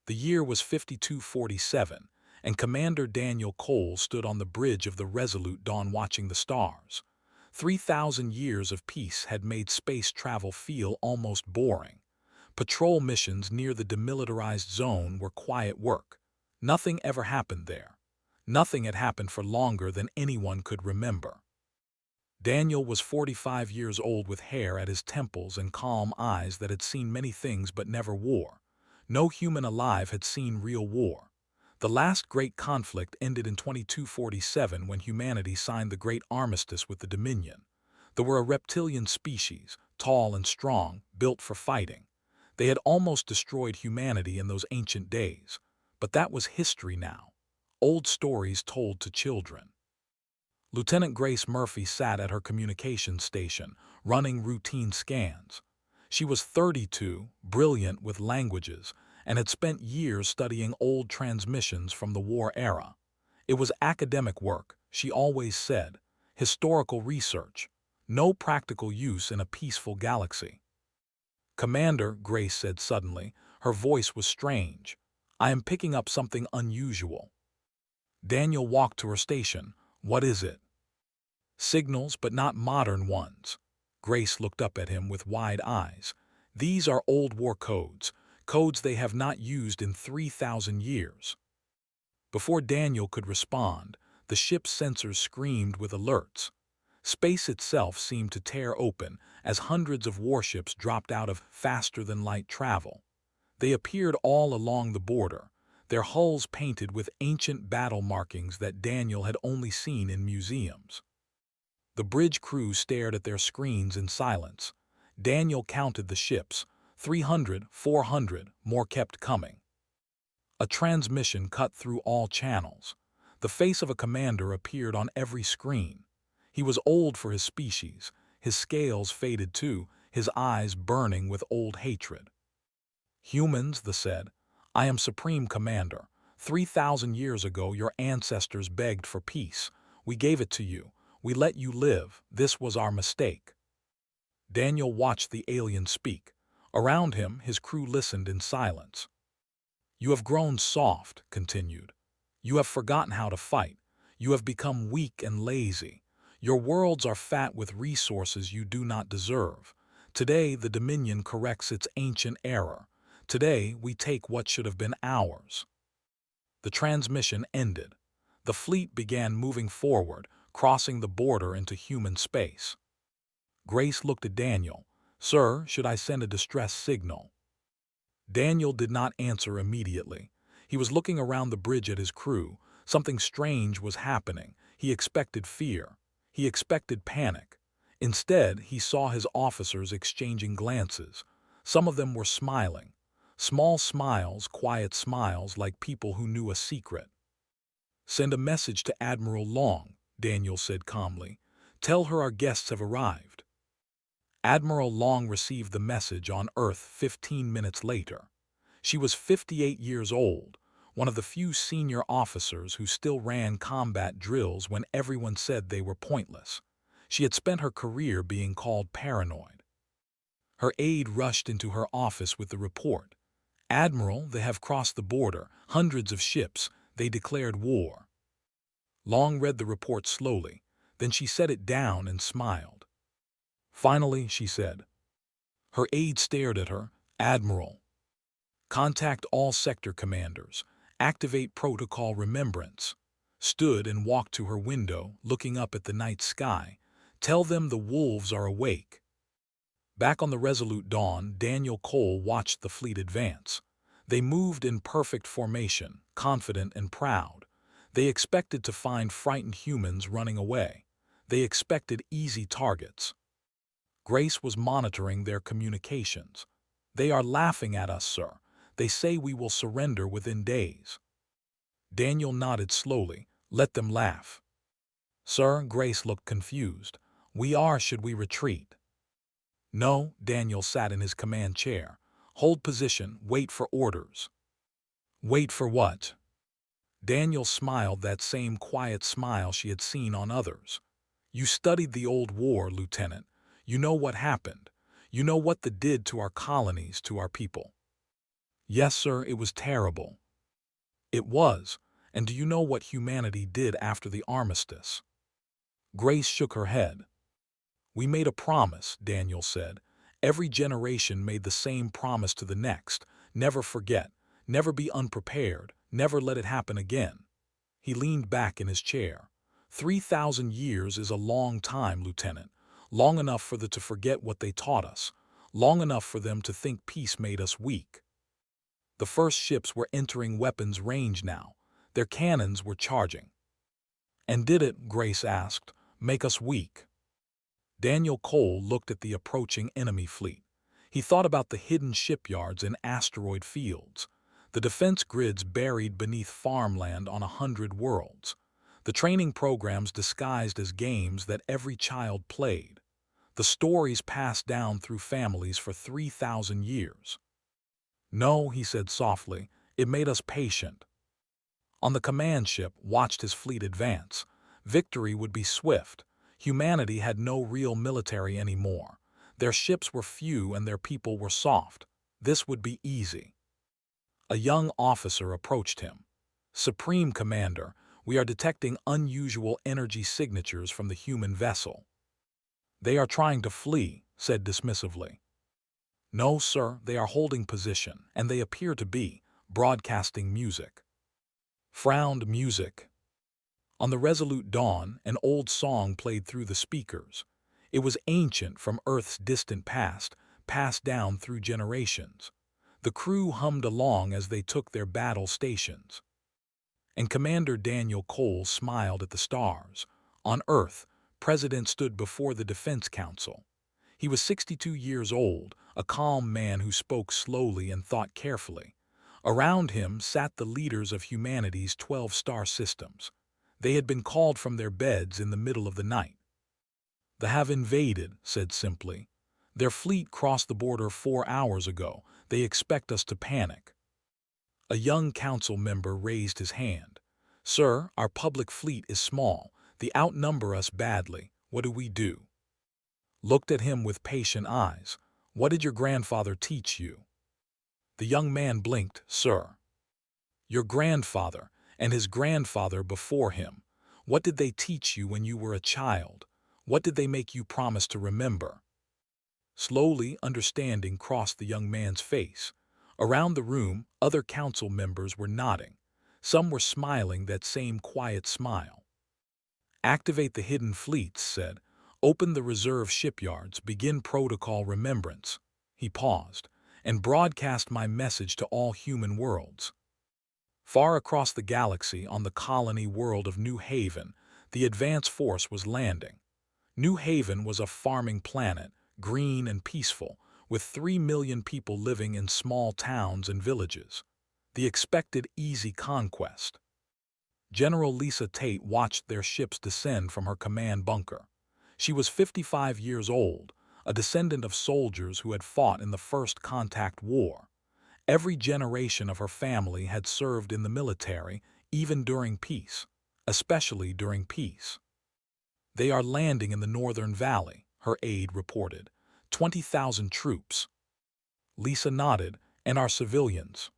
The year was 5247, and Commander Daniel Cole stood on the bridge of the Resolute Dawn watching the stars. 3,000 years of peace had made space travel feel almost boring. Patrol missions near the demilitarized zone were quiet work. Nothing ever happened there. Nothing had happened for longer than anyone could remember. Daniel was 45 years old with hair at his temples and calm eyes that had seen many things but never war. No human alive had seen real war. The last great conflict ended in 2247 when humanity signed the Great Armistice with the Dominion. They were a reptilian species, tall and strong, built for fighting. They had almost destroyed humanity in those ancient days. But that was history now. Old stories told to children. Lieutenant Grace Murphy sat at her communications station, running routine scans. She was 32, brilliant with languages, and had spent years studying old transmissions from the war era. It was academic work, she always said, historical research, no practical use in a peaceful galaxy. "Commander," Grace said suddenly, her voice was strange, "I am picking up something unusual." Daniel walked to her station. "What is it?" "Signals, but not modern ones." Grace looked up at him with wide eyes. "These are old war codes, codes they have not used in 3,000 years." Before Daniel could respond, the ship's sensors screamed with alerts. Space itself seemed to tear open as hundreds of warships dropped out of faster-than-light travel. They appeared all along the border, their hulls painted with ancient battle markings that Daniel had only seen in museums. The bridge crew stared at their screens in silence. Daniel counted the ships. 300, 400, more kept coming. A transmission cut through all channels. The face of a commander appeared on every screen. He was old for his species, his scales faded too, his eyes burning with old hatred. "Humans," they said, "I am Supreme Commander. 3,000 years ago your ancestors begged for peace. We gave it to you. We let you live. This was our mistake." Daniel watched the alien speak. Around him, his crew listened in silence. "You have grown soft," continued. "You have forgotten how to fight. You have become weak and lazy. Your worlds are fat with resources you do not deserve. Today, the Dominion corrects its ancient error. Today, we take what should have been ours." The transmission ended. The fleet began moving forward, crossing the border into human space. Grace looked at Daniel. "Sir, should I send a distress signal?" Daniel did not answer immediately. He was looking around the bridge at his crew. Something strange was happening. He expected fear. He expected panic. Instead, he saw his officers exchanging glances. Some of them were smiling. Small smiles, quiet smiles like people who knew a secret. "Send a message to Admiral Long," Daniel said calmly. "Tell her our guests have arrived." Admiral Long received the message on Earth 15 minutes later. She was 58 years old, one of the few senior officers who still ran combat drills when everyone said they were pointless. She had spent her career being called paranoid. Her aide rushed into her office with the report. "Admiral, they have crossed the border, hundreds of ships, they declared war." Long read the report slowly, then she set it down and smiled. "Finally," she said. Her aide stared at her. "Admiral, contact all sector commanders. Activate protocol remembrance." Stood and walked to her window, looking up at the night sky. "Tell them the wolves are awake." Back on the Resolute Dawn, Daniel Cole watched the fleet advance. They moved in perfect formation, confident and proud. They expected to find frightened humans running away. They expected easy targets. Grace was monitoring their communications. "They are laughing at us, sir. They say we will surrender within days." Daniel nodded slowly. "Let them laugh." "Sir," Grace looked confused. Should we retreat?" "No," Daniel sat in his command chair. "Hold position, wait for orders." "Wait for what?" Daniel smiled that same quiet smile she had seen on others. "You studied the old war, Lieutenant. You know what happened. You know what they did to our colonies, to our people." Yes, sir, it was terrible. It was. And do you know what humanity did after the armistice? Grace shook her head. We made a promise, Daniel said. Every generation made the same promise to the next. Never forget, never be unprepared, never let it happen again. He leaned back in his chair. 3,000 years is a long time, Lieutenant. Long enough for them to forget what they taught us. Long enough for them to think peace made us weak. The first ships were entering weapons range now. Their cannons were charging. And did it, Grace asked, make us weak? Daniel Cole looked at the approaching enemy fleet. He thought about the hidden shipyards and asteroid fields, the defense grids buried beneath farmland on 100 worlds, the training programs disguised as games that every child played, the stories passed down through families for 3,000 years. No, he said softly, it made us patient. On the command ship watched his fleet advance. Victory would be swift. Humanity had no real military anymore. Their ships were few and their people were soft. This would be easy. A young officer approached him. Supreme Commander, we are detecting unusual energy signatures from the human vessel. They are trying to flee, said dismissively. No, sir, they are holding position, and they appear to be broadcasting music. Frowned music. On the resolute dawn, an old song played through the speakers. It was ancient from Earth's distant past, passed down through generations. The crew hummed along as they took their battle stations. And Commander Daniel Cole smiled at the stars. On Earth, President stood before the Defense Council. He was 62 years old, a calm man who spoke slowly and thought carefully. Around him sat the leaders of humanity's 12 star systems. They had been called from their beds in the middle of the night. They have invaded, said simply. Their fleet crossed the border 4 hours ago. They expect us to panic. A young council member raised his hand. Sir, our public fleet is small. They outnumber us badly. What do we do? Looked at him with patient eyes. What did your grandfather teach you? The young man blinked, sir. Your grandfather and his grandfather before him. What did they teach you when you were a child? What did they make you promise to remember? Slowly, understanding crossed the young man's face. Around the room, other council members were nodding. Some were smiling that same quiet smile. Activate the hidden fleets, said. Open the reserve shipyards, begin protocol remembrance. He paused, and broadcast my message to all human worlds. Far across the galaxy on the colony world of New Haven, the advance force was landing. New Haven was a farming planet, green and peaceful, with 3 million people living in small towns and villages. The expected easy conquest. General Lisa Tate watched their ships descend from her command bunker. She was 55 years old, a descendant of soldiers who had fought in the First Contact War. Every generation of her family had served in the military, even during peace, especially during peace. They are landing in the Northern Valley, her aide reported. 20,000 troops. Lisa nodded, and our civilians.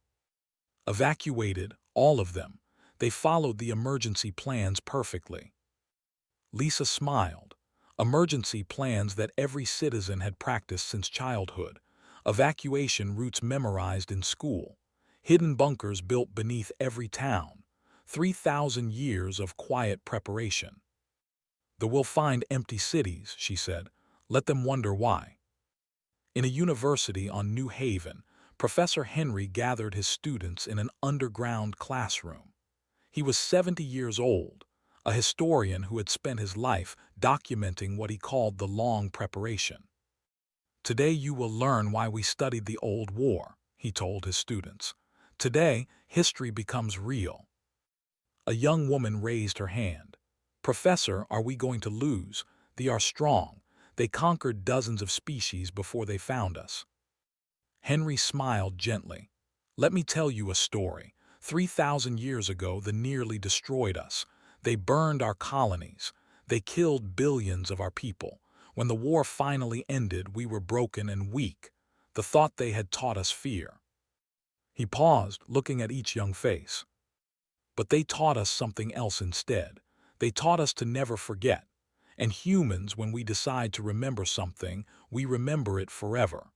Evacuated, all of them. They followed the emergency plans perfectly. Lisa smiled. Emergency plans that every citizen had practiced since childhood. Evacuation routes memorized in school. Hidden bunkers built beneath every town. 3,000 years of quiet preparation. They will find empty cities, she said. Let them wonder why. In a university on New Haven, Professor Henry gathered his students in an underground classroom. He was 70 years old, a historian who had spent his life documenting what he called the long preparation. Today you will learn why we studied the old war, he told his students. Today, history becomes real. A young woman raised her hand. Professor, are we going to lose? They are strong. They conquered dozens of species before they found us. Henry smiled gently. Let me tell you a story. 3,000 years ago, they nearly destroyed us. They burned our colonies. They killed billions of our people. When the war finally ended, we were broken and weak. The thought they had taught us fear. He paused, looking at each young face. But they taught us something else instead. They taught us to never forget. And humans, when we decide to remember something, we remember it forever.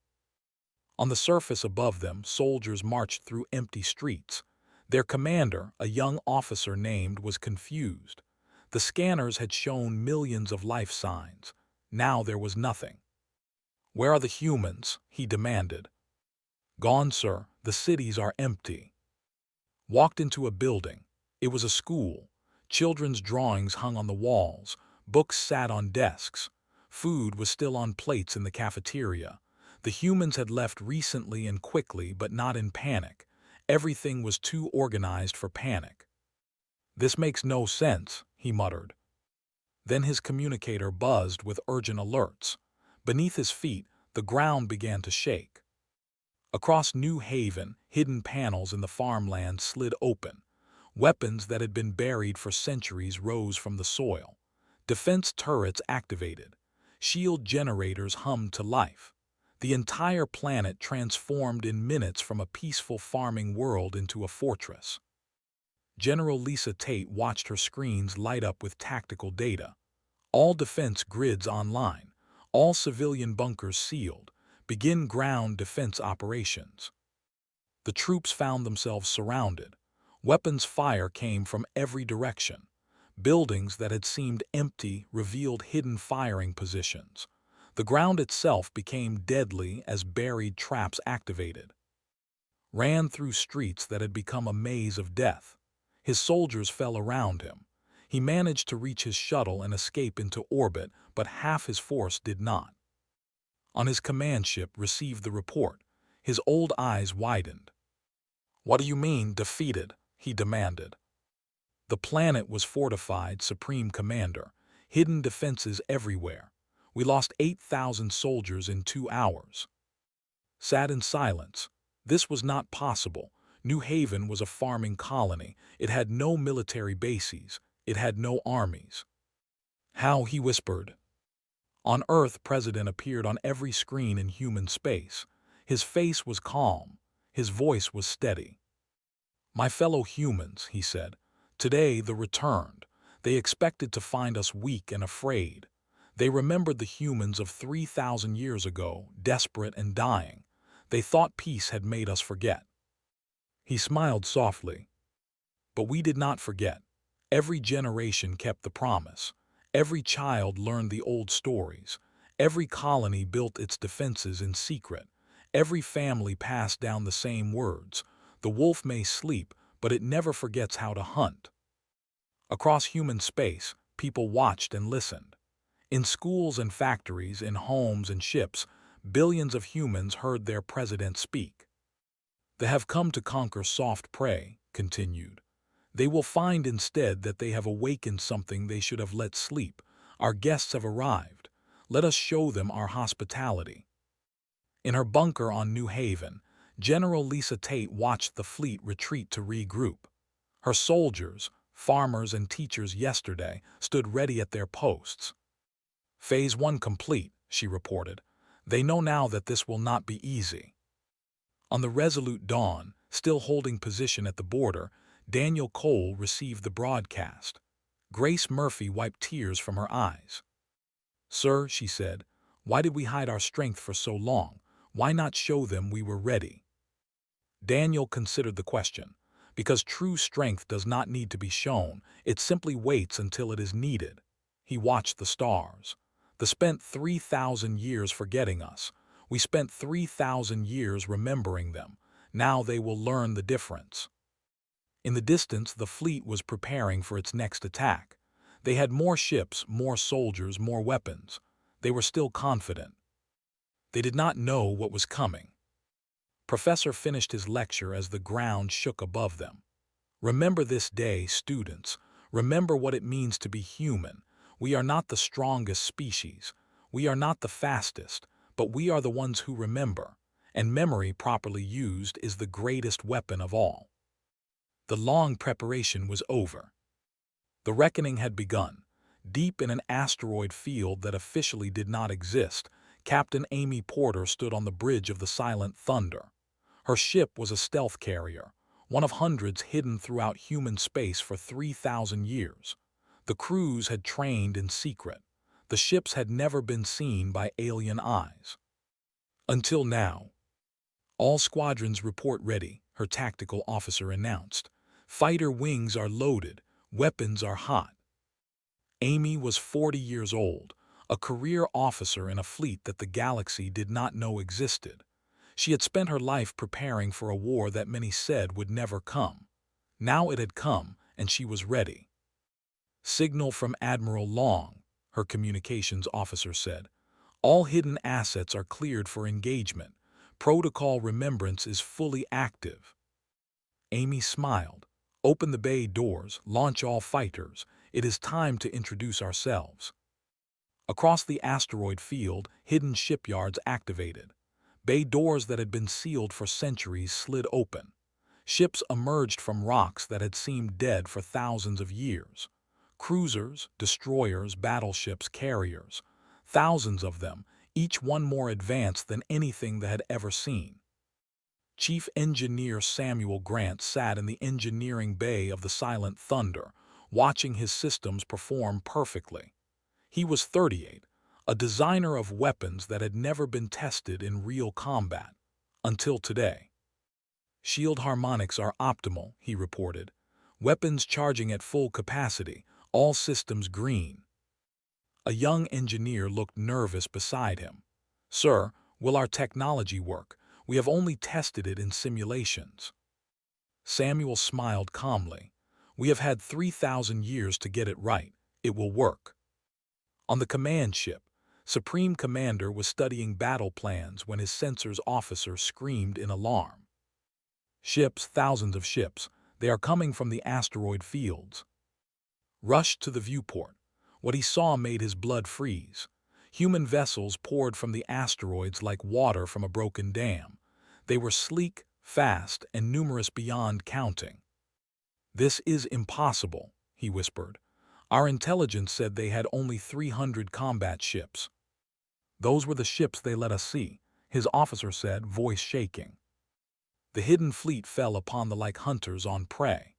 On the surface above them, soldiers marched through empty streets. Their commander, a young officer named, was confused. The scanners had shown millions of life signs. Now there was nothing. "Where are the humans?" he demanded. "Gone, sir. The cities are empty." Walked into a building. It was a school. Children's drawings hung on the walls. Books sat on desks. Food was still on plates in the cafeteria. The humans had left recently and quickly, but not in panic. Everything was too organized for panic. "This makes no sense," he muttered. Then his communicator buzzed with urgent alerts. Beneath his feet, the ground began to shake. Across New Haven, hidden panels in the farmland slid open. Weapons that had been buried for centuries rose from the soil. Defense turrets activated. Shield generators hummed to life. The entire planet transformed in minutes from a peaceful farming world into a fortress. General Lisa Tate watched her screens light up with tactical data. All defense grids online. All civilian bunkers sealed. Begin ground defense operations. The troops found themselves surrounded. Weapons fire came from every direction. Buildings that had seemed empty revealed hidden firing positions. The ground itself became deadly as buried traps activated. Ran through streets that had become a maze of death. His soldiers fell around him. He managed to reach his shuttle and escape into orbit, but half his force did not. On his command ship received the report. His old eyes widened. "What do you mean, defeated?" he demanded. "The planet was fortified, Supreme Commander. Hidden defenses everywhere. We lost 8,000 soldiers in 2 hours." Sat in silence. This was not possible. New Haven was a farming colony. It had no military bases. It had no armies. "How?" he whispered. On Earth, President appeared on every screen in human space. His face was calm. His voice was steady. "My fellow humans," he said, "today the returned. They expected to find us weak and afraid. They remembered the humans of 3,000 years ago, desperate and dying. They thought peace had made us forget." He smiled softly. "But we did not forget. Every generation kept the promise. Every child learned the old stories. Every colony built its defenses in secret. Every family passed down the same words. The wolf may sleep, but it never forgets how to hunt." Across human space, people watched and listened. In schools and factories, in homes and ships, billions of humans heard their president speak. "They have come to conquer soft prey," continued. "They will find instead that they have awakened something they should have let sleep. Our guests have arrived. Let us show them our hospitality." In her bunker on New Haven, General Lisa Tate watched the fleet retreat to regroup. Her soldiers, farmers and teachers yesterday, stood ready at their posts. "Phase 1 complete," she reported. "They know now that this will not be easy." On the Resolute Dawn, still holding position at the border, Daniel Cole received the broadcast. Grace Murphy wiped tears from her eyes. "Sir," she said, "why did we hide our strength for so long? Why not show them we were ready?" Daniel considered the question. Because true strength does not need to be shown, it simply waits until it is needed. He watched the stars. They spent 3,000 years forgetting us. We spent 3,000 years remembering them. Now they will learn the difference. In the distance, the fleet was preparing for its next attack. They had more ships, more soldiers, more weapons. They were still confident. They did not know what was coming. Professor finished his lecture as the ground shook above them. "Remember this day, students. Remember what it means to be human. We are not the strongest species. We are not the fastest, but we are the ones who remember. And memory properly used is the greatest weapon of all." The long preparation was over. The reckoning had begun. Deep in an asteroid field that officially did not exist, Captain Amy Porter stood on the bridge of the Silent Thunder. Her ship was a stealth carrier, one of hundreds hidden throughout human space for 3,000 years. The crews had trained in secret. The ships had never been seen by alien eyes. Until now. All squadrons report ready, her tactical officer announced. Fighter wings are loaded, weapons are hot. Amy was 40 years old, a career officer in a fleet that the galaxy did not know existed. She had spent her life preparing for a war that many said would never come. Now it had come, and she was ready. Signal from Admiral Long, her communications officer said. All hidden assets are cleared for engagement. Protocol remembrance is fully active. Amy smiled. Open the bay doors, launch all fighters. It is time to introduce ourselves. Across the asteroid field, hidden shipyards activated. Bay doors that had been sealed for centuries slid open. Ships emerged from rocks that had seemed dead for thousands of years. Cruisers, destroyers, battleships, carriers. Thousands of them, each one more advanced than anything they had ever seen. Chief Engineer Samuel Grant sat in the engineering bay of the Silent Thunder, watching his systems perform perfectly. He was 38, a designer of weapons that had never been tested in real combat, until today. Shield harmonics are optimal, he reported. Weapons charging at full capacity, all systems green. A young engineer looked nervous beside him. Sir, will our technology work? We have only tested it in simulations. Samuel smiled calmly. We have had 3,000 years to get it right. It will work. On the command ship, Supreme Commander was studying battle plans when his sensors officer screamed in alarm. Ships, thousands of ships, they are coming from the asteroid fields. Rushed to the viewport. What he saw made his blood freeze. Human vessels poured from the asteroids like water from a broken dam. They were sleek, fast, and numerous beyond counting. This is impossible, he whispered. Our intelligence said they had only 300 combat ships. Those were the ships they let us see, his officer said, voice shaking. The hidden fleet fell upon the like hunters on prey.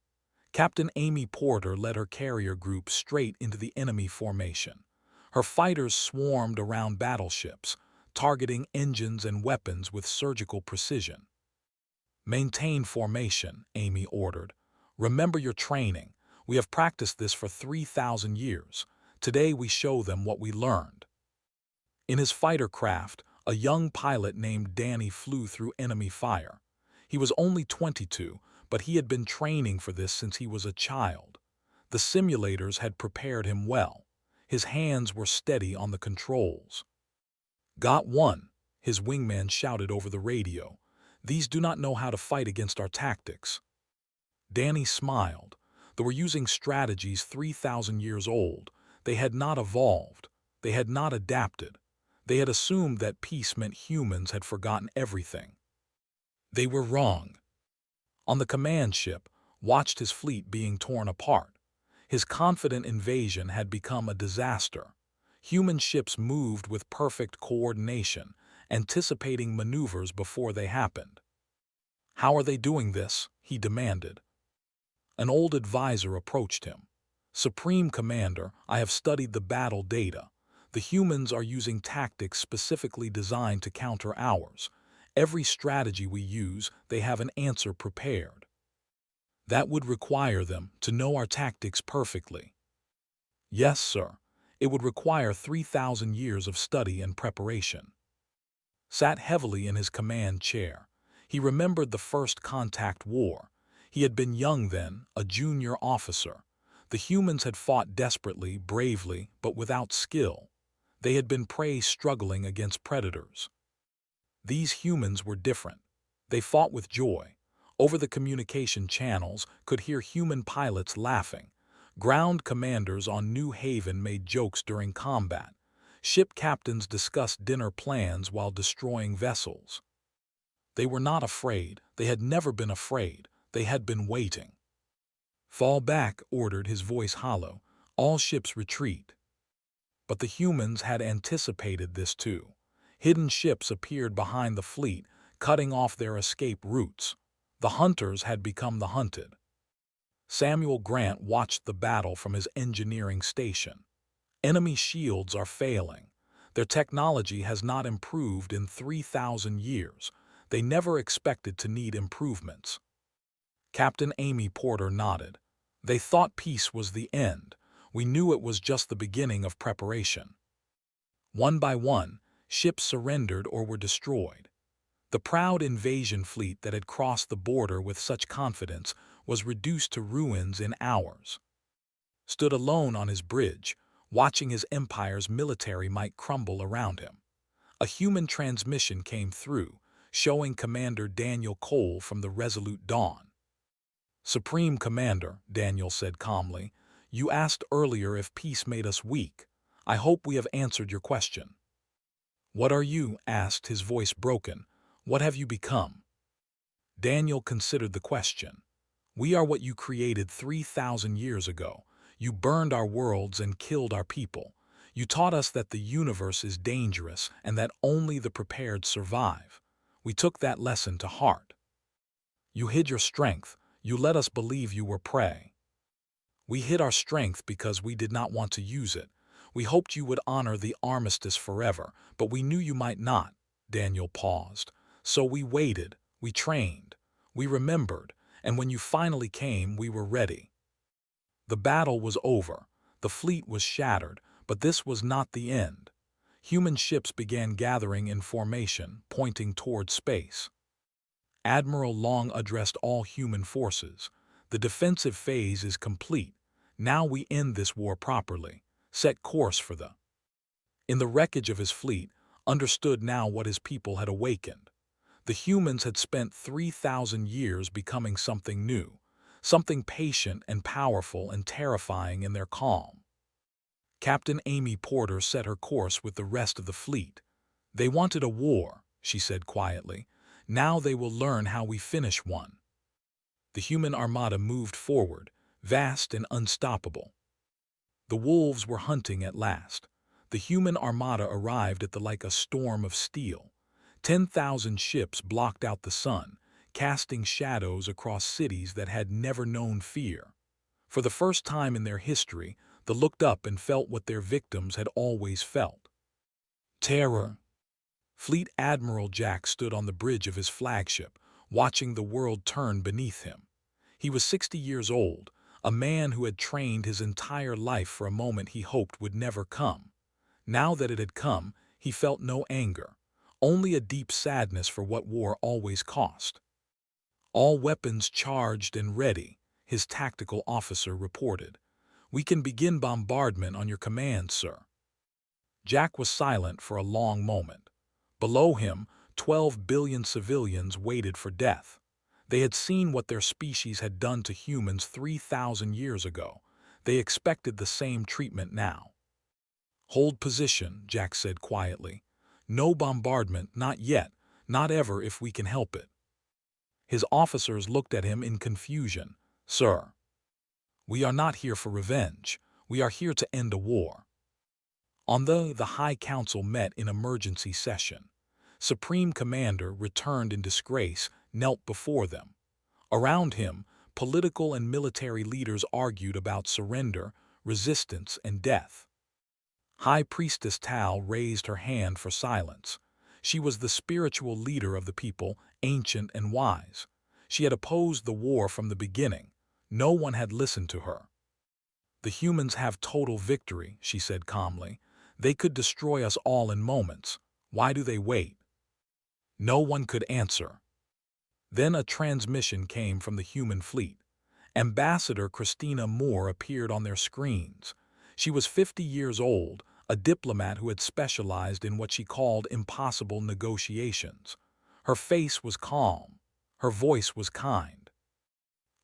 Captain Amy Porter led her carrier group straight into the enemy formation. Her fighters swarmed around battleships, targeting engines and weapons with surgical precision. Maintain formation, Amy ordered. Remember your training. We have practiced this for 3,000 years. Today we show them what we learned. In his fighter craft, a young pilot named Danny flew through enemy fire. He was only 22, but he had been training for this since he was a child. The simulators had prepared him well. His hands were steady on the controls. Got one, his wingman shouted over the radio. These do not know how to fight against our tactics. Danny smiled. They were using strategies 3,000 years old. They had not evolved. They had not adapted. They had assumed that peace meant humans had forgotten everything. They were wrong. On the command ship, watched his fleet being torn apart. His confident invasion had become a disaster. Human ships moved with perfect coordination, anticipating maneuvers before they happened. How are they doing this? He demanded. An old advisor approached him. Supreme Commander, I have studied the battle data. The humans are using tactics specifically designed to counter ours. Every strategy we use, they have an answer prepared. That would require them to know our tactics perfectly. Yes, sir. It would require 3,000 years of study and preparation. Sat heavily in his command chair. He remembered the First Contact War. He had been young then, a junior officer. The humans had fought desperately, bravely, but without skill. They had been prey struggling against predators. These humans were different. They fought with joy. Over the communication channels, could hear human pilots laughing. Ground commanders on New Haven made jokes during combat. Ship captains discussed dinner plans while destroying vessels. They were not afraid. They had never been afraid. They had been waiting. Fall back, ordered, his voice hollow. All ships retreat. But the humans had anticipated this too. Hidden ships appeared behind the fleet, cutting off their escape routes. The hunters had become the hunted. Samuel Grant watched the battle from his engineering station. Enemy shields are failing. Their technology has not improved in 3,000 years. They never expected to need improvements. Captain Amy Porter nodded. They thought peace was the end. We knew it was just the beginning of preparation. One by one, ships surrendered or were destroyed. The proud invasion fleet that had crossed the border with such confidence was reduced to ruins in hours. Stood alone on his bridge, watching his empire's military might crumble around him. A human transmission came through, showing Commander Daniel Cole from the Resolute Dawn. "Supreme Commander," Daniel said calmly, "you asked earlier if peace made us weak. I hope we have answered your question." "What are you?" asked, his voice broken. "What have you become?" Daniel considered the question. "We are what you created 3,000 years ago. You burned our worlds and killed our people. You taught us that the universe is dangerous and that only the prepared survive. We took that lesson to heart. You hid your strength. You let us believe you were prey. We hid our strength because we did not want to use it. We hoped you would honor the armistice forever, but we knew you might not." Daniel paused. "So we waited, we trained, we remembered, and when you finally came, we were ready." The battle was over. The fleet was shattered, but this was not the end. Human ships began gathering in formation, pointing toward space. Admiral Long addressed all human forces. "The defensive phase is complete. Now we end this war properly. Set course for the—" In the wreckage of his fleet, understood now what his people had awakened. The humans had spent 3,000 years becoming something new, something patient and powerful and terrifying in their calm. Captain Amy Porter set her course with the rest of the fleet. "They wanted a war," she said quietly. "Now they will learn how we finish one." The human armada moved forward, vast and unstoppable. The wolves were hunting at last. The human armada arrived at the like a storm of steel. 10,000 ships blocked out the sun, casting shadows across cities that had never known fear. For the first time in their history, they looked up and felt what their victims had always felt: terror. Fleet Admiral Jack stood on the bridge of his flagship, watching the world turn beneath him. He was 60 years old, a man who had trained his entire life for a moment he hoped would never come. Now that it had come, he felt no anger, only a deep sadness for what war always cost. "All weapons charged and ready," his tactical officer reported. "We can begin bombardment on your command, sir." Jack was silent for a long moment. Below him, 12 billion civilians waited for death. They had seen what their species had done to humans 3,000 years ago. They expected the same treatment now. "Hold position," Jack said quietly. "No bombardment, not yet, not ever if we can help it." His officers looked at him in confusion. "Sir, we are not here for revenge. We are here to end a war." The High Council met in emergency session. Supreme Commander, returned in disgrace, knelt before them. Around him, political and military leaders argued about surrender, resistance, and death. High Priestess Tal raised her hand for silence. She was the spiritual leader of the people, ancient and wise. She had opposed the war from the beginning. No one had listened to her. "The humans have total victory," she said calmly. "They could destroy us all in moments. Why do they wait?" No one could answer. Then a transmission came from the human fleet. Ambassador Christina Moore appeared on their screens. She was 50 years old, a diplomat who had specialized in what she called impossible negotiations. Her face was calm. Her voice was kind.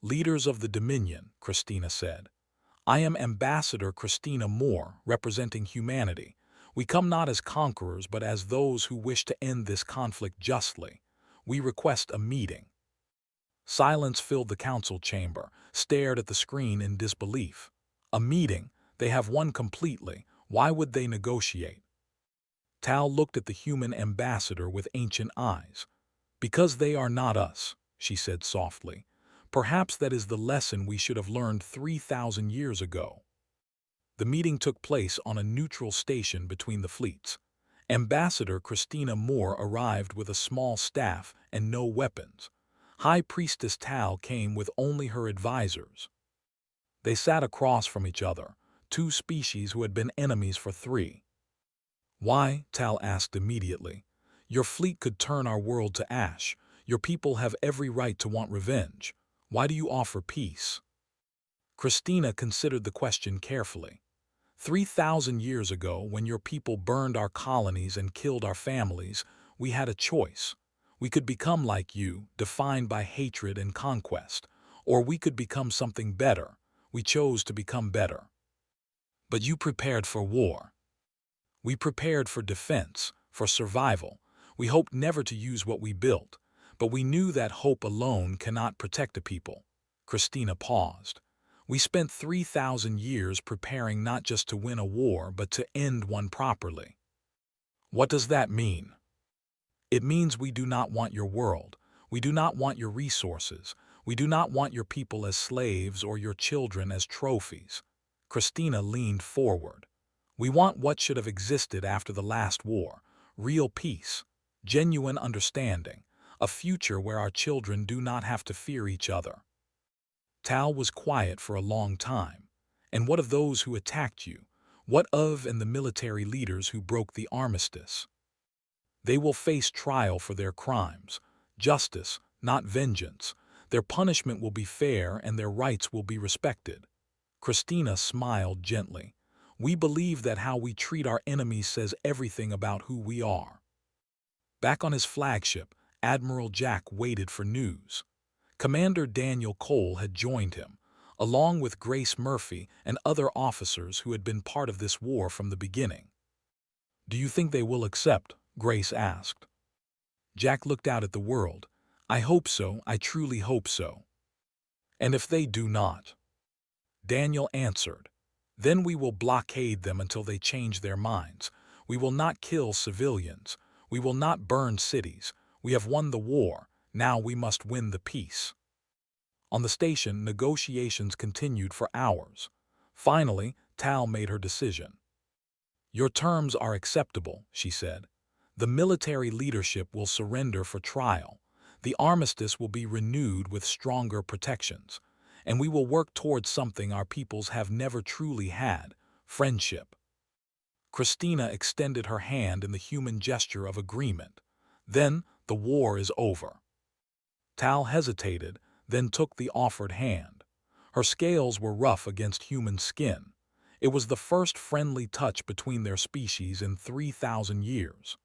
"Leaders of the Dominion," Christina said. "I am Ambassador Christina Moore, representing humanity. We come not as conquerors but as those who wish to end this conflict justly. We request a meeting." Silence filled the council chamber, stared at the screen in disbelief. "A meeting? They have won completely. Why would they negotiate?" Tal looked at the human ambassador with ancient eyes. Because they are not us, she said softly. Perhaps that is the lesson we should have learned 3,000 years ago. The meeting took place on a neutral station between the fleets. Ambassador Christina Moore arrived with a small staff and no weapons. High Priestess Tal came with only her advisors. They sat across from each other, two species who had been enemies for three. Why? Tal asked immediately. Your fleet could turn our world to ash. Your people have every right to want revenge. Why do you offer peace? Christina considered the question carefully. 3,000 years ago, when your people burned our colonies and killed our families, we had a choice. We could become like you, defined by hatred and conquest, or we could become something better. We chose to become better. But you prepared for war. We prepared for defense, for survival. We hoped never to use what we built, but we knew that hope alone cannot protect a people. Christina paused. We spent 3,000 years preparing not just to win a war, but to end one properly. What does that mean? It means we do not want your world. We do not want your resources. We do not want your people as slaves or your children as trophies. Christina leaned forward. We want what should have existed after the last war: real peace, genuine understanding, a future where our children do not have to fear each other. Tal was quiet for a long time. And what of those who attacked you? What of the military leaders who broke the armistice? They will face trial for their crimes. Justice, not vengeance. Their punishment will be fair and their rights will be respected. Christina smiled gently. We believe that how we treat our enemies says everything about who we are. Back on his flagship, Admiral Jack waited for news. Commander Daniel Cole had joined him, along with Grace Murphy and other officers who had been part of this war from the beginning. Do you think they will accept? Grace asked. Jack looked out at the world. I hope so, I truly hope so. And if they do not? Daniel answered. Then we will blockade them until they change their minds. We will not kill civilians. We will not burn cities. We have won the war. Now we must win the peace. On the station, negotiations continued for hours. Finally, Tal made her decision. Your terms are acceptable, she said. The military leadership will surrender for trial. The armistice will be renewed with stronger protections. And we will work towards something our peoples have never truly had: friendship. Christina extended her hand in the human gesture of agreement. Then the war is over. Tal hesitated, then took the offered hand. Her scales were rough against human skin. It was the first friendly touch between their species in 3,000 years.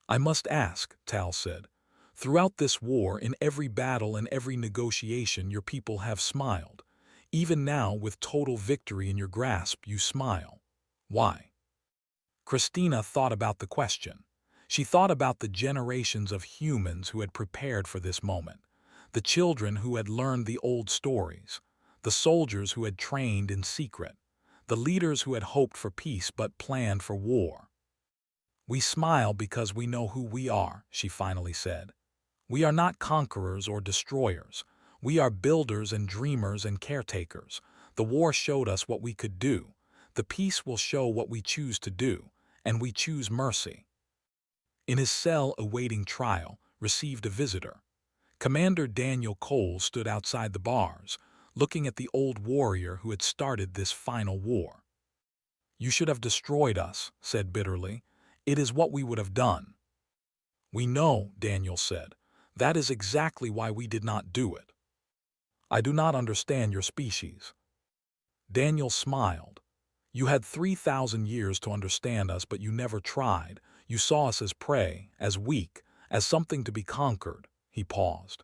I must ask, Tal said. Throughout this war, in every battle and every negotiation, your people have smiled. Even now, with total victory in your grasp, you smile. Why? Christina thought about the question. She thought about the generations of humans who had prepared for this moment, the children who had learned the old stories, the soldiers who had trained in secret, the leaders who had hoped for peace but planned for war. We smile because we know who we are, she finally said. We are not conquerors or destroyers. We are builders and dreamers and caretakers. The war showed us what we could do. The peace will show what we choose to do, and we choose mercy. In his cell awaiting trial, received a visitor. Commander Daniel Cole stood outside the bars, looking at the old warrior who had started this final war. You should have destroyed us, said bitterly. It is what we would have done. We know, Daniel said. That is exactly why we did not do it. I do not understand your species. Daniel smiled. You had 3,000 years to understand us, but you never tried. You saw us as prey, as weak, as something to be conquered. He paused.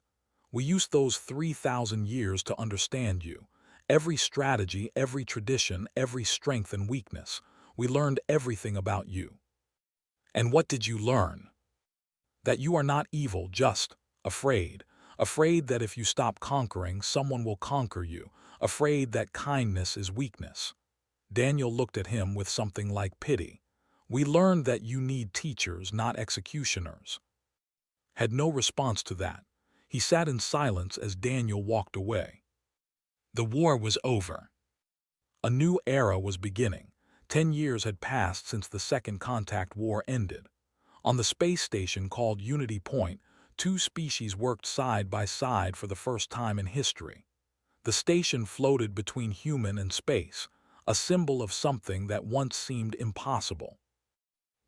We used those 3,000 years to understand you. Every strategy, every tradition, every strength and weakness. We learned everything about you. And what did you learn? That you are not evil, just afraid. Afraid that if you stop conquering, someone will conquer you. Afraid that kindness is weakness. Daniel looked at him with something like pity. We learned that you need teachers, not executioners. had no response to that. He sat in silence as Daniel walked away. The war was over. A new era was beginning. 10 years had passed since the Second Contact War ended. On the space station called Unity Point, two species worked side by side for the first time in history. The station floated between human and space, a symbol of something that once seemed impossible.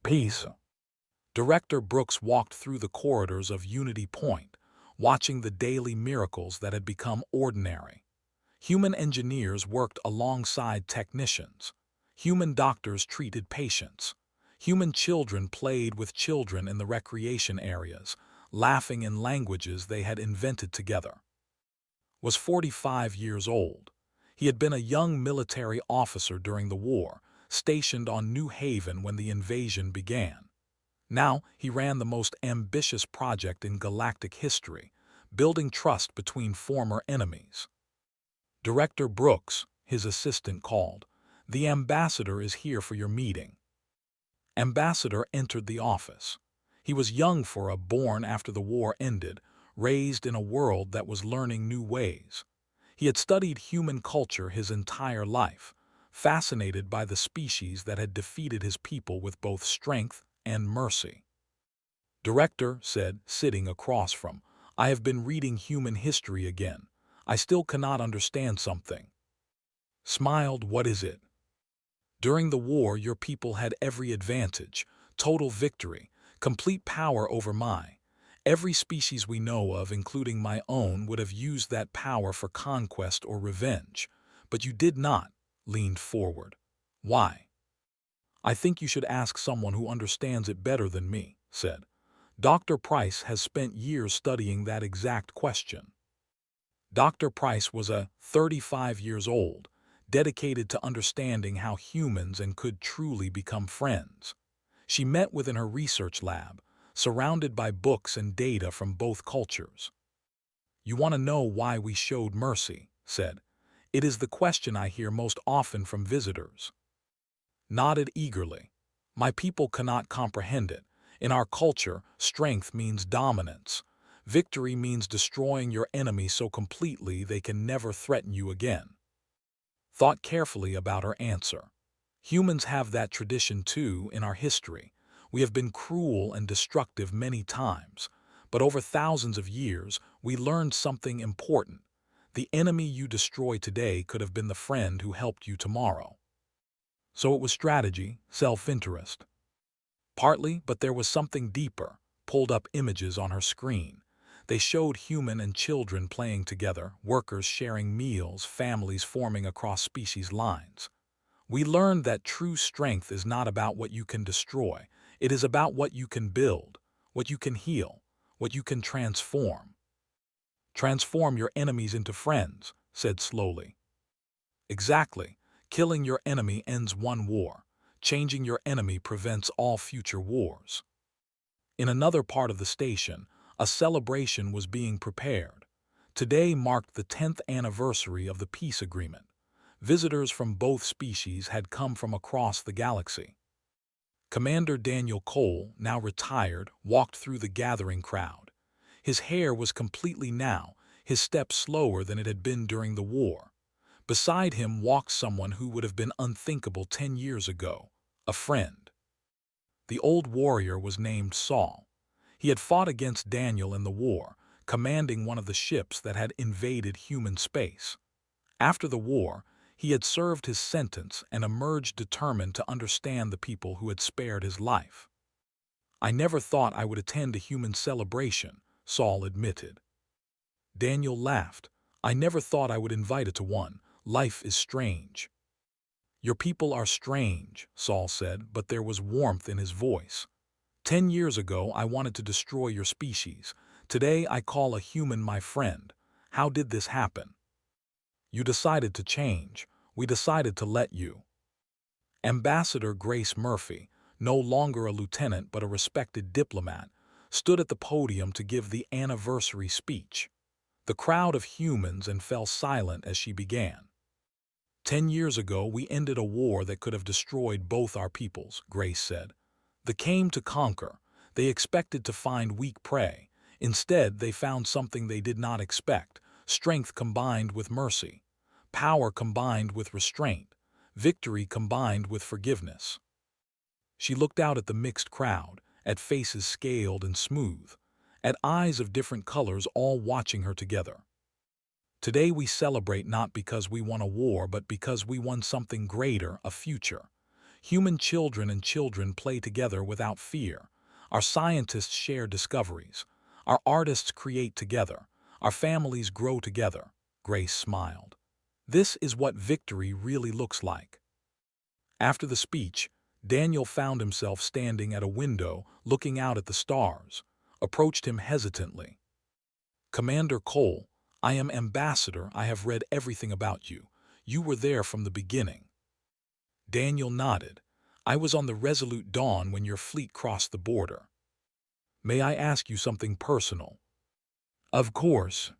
Peace. Director Brooks walked through the corridors of Unity Point, watching the daily miracles that had become ordinary. Human engineers worked alongside technicians. Human doctors treated patients. Human children played with children in the recreation areas, laughing in languages they had invented together. Was 45 years old. He had been a young military officer during the war, stationed on New Haven when the invasion began. Now he ran the most ambitious project in galactic history, building trust between former enemies. Director Brooks, his assistant, called. "The ambassador is here for your meeting." Ambassador entered the office. He was young for a born after the war ended, raised in a world that was learning new ways. He had studied human culture his entire life, fascinated by the species that had defeated his people with both strength and mercy. Director said, sitting across from, "I have been reading human history again. I still cannot understand something." Smiled, "What is it?" "During the war, your people had every advantage, total victory, complete power over every species we know of, including my own, would have used that power for conquest or revenge. But you did not." Leaned forward. "Why?" "I think you should ask someone who understands it better than me," said. "Dr. Price has spent years studying that exact question." Dr. Price was 35 years old, dedicated to understanding how humans could truly become friends. She met within her research lab, surrounded by books and data from both cultures. "You want to know why we showed mercy?" said. "It is the question I hear most often from visitors." Nodded eagerly. "My people cannot comprehend it. In our culture, strength means dominance. Victory means destroying your enemy so completely they can never threaten you again." Thought carefully about her answer. "Humans have that tradition too in our history. We have been cruel and destructive many times, but over thousands of years, we learned something important. The enemy you destroy today could have been the friend who helped you tomorrow." So it was strategy, self-interest. Partly, but there was something deeper. Pulled up images on her screen. They showed human and children playing together, workers sharing meals, families forming across species lines. "We learned that true strength is not about what you can destroy. It is about what you can build, what you can heal, what you can transform." "Transform your enemies into friends," said slowly. "Exactly. Killing your enemy ends one war. Changing your enemy prevents all future wars." In another part of the station, a celebration was being prepared. Today marked the 10th anniversary of the peace agreement. Visitors from both species had come from across the galaxy. Commander Daniel Cole, now retired, walked through the gathering crowd. His hair was completely now, his step slower than it had been during the war. Beside him walked someone who would have been unthinkable 10 years ago, a friend. The old warrior was named Saul. He had fought against Daniel in the war, commanding one of the ships that had invaded human space. After the war, he had served his sentence and emerged determined to understand the people who had spared his life. "I never thought I would attend a human celebration," Saul admitted. Daniel laughed. "I never thought I would invite it to one. Life is strange." "Your people are strange," Saul said, but there was warmth in his voice. 10 years ago, I wanted to destroy your species. Today, I call a human my friend. How did this happen?" "You decided to change. We decided to let you." Ambassador Grace Murphy, no longer a lieutenant but a respected diplomat, stood at the podium to give the anniversary speech. The crowd of humans fell silent as she began. 10 years ago, we ended a war that could have destroyed both our peoples," Grace said. "They came to conquer. They expected to find weak prey. Instead, they found something they did not expect: strength combined with mercy, power combined with restraint, victory combined with forgiveness. She looked out at the mixed crowd, at faces scaled and smooth, at eyes of different colors all watching her together. Today we celebrate not because we won a war, but because we won something greater, a future. Human children and children play together without fear. Our scientists share discoveries. Our artists create together. Our families grow together. Grace smiled. This is what victory really looks like. After the speech, Daniel found himself standing at a window, looking out at the stars, approached him hesitantly. "Commander Cole, I am Ambassador. I have read everything about you. You were there from the beginning." Daniel nodded. "I was on the Resolute Dawn when your fleet crossed the border." "May I ask you something personal?" "Of course."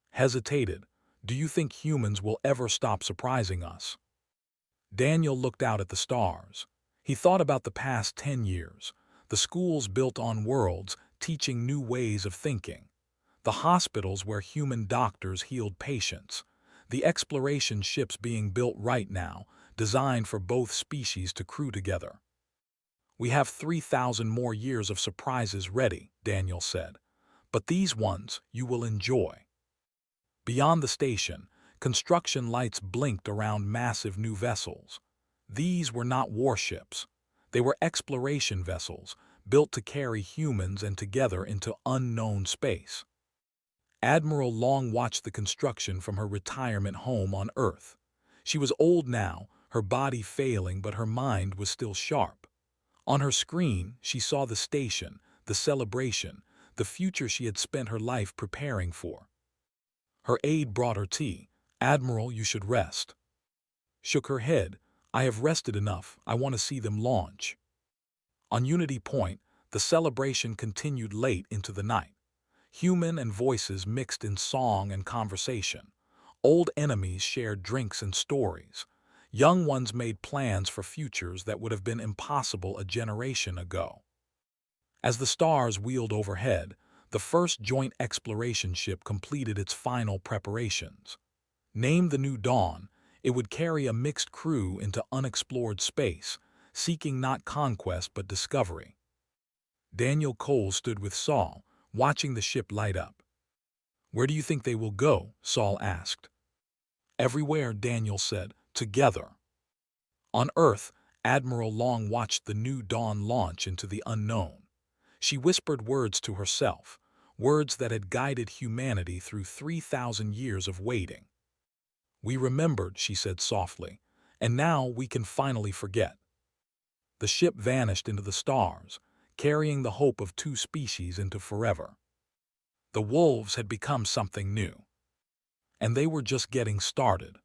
Hesitated. "Do you think humans will ever stop surprising us?" Daniel looked out at the stars. He thought about the past 10 years, the schools built on worlds, teaching new ways of thinking, the hospitals where human doctors healed patients, the exploration ships being built right now, designed for both species to crew together. "We have 3,000 more years of surprises ready," Daniel said. "But these ones you will enjoy." Beyond the station, construction lights blinked around massive new vessels. These were not warships. They were exploration vessels, built to carry humans and together into unknown space. Admiral Long watched the construction from her retirement home on Earth. She was old now, her body failing, but her mind was still sharp. On her screen, she saw the station, the celebration, the future she had spent her life preparing for. Her aide brought her tea. "Admiral, you should rest." Shook her head. "I have rested enough. I want to see them launch." On Unity Point, the celebration continued late into the night. Human and voices mixed in song and conversation. Old enemies shared drinks and stories. Young ones made plans for futures that would have been impossible a generation ago. As the stars wheeled overhead, the first joint exploration ship completed its final preparations. Named the New Dawn, it would carry a mixed crew into unexplored space, seeking not conquest but discovery. Daniel Cole stood with Saul, watching the ship light up. "Where do you think they will go?" Saul asked. "Everywhere," Daniel said, "together." On Earth, Admiral Long watched the New Dawn launch into the unknown. She whispered words to herself, words that had guided humanity through 3,000 years of waiting. "We remembered," she said softly, "and now we can finally forget." The ship vanished into the stars, carrying the hope of two species into forever. The wolves had become something new. And they were just getting started.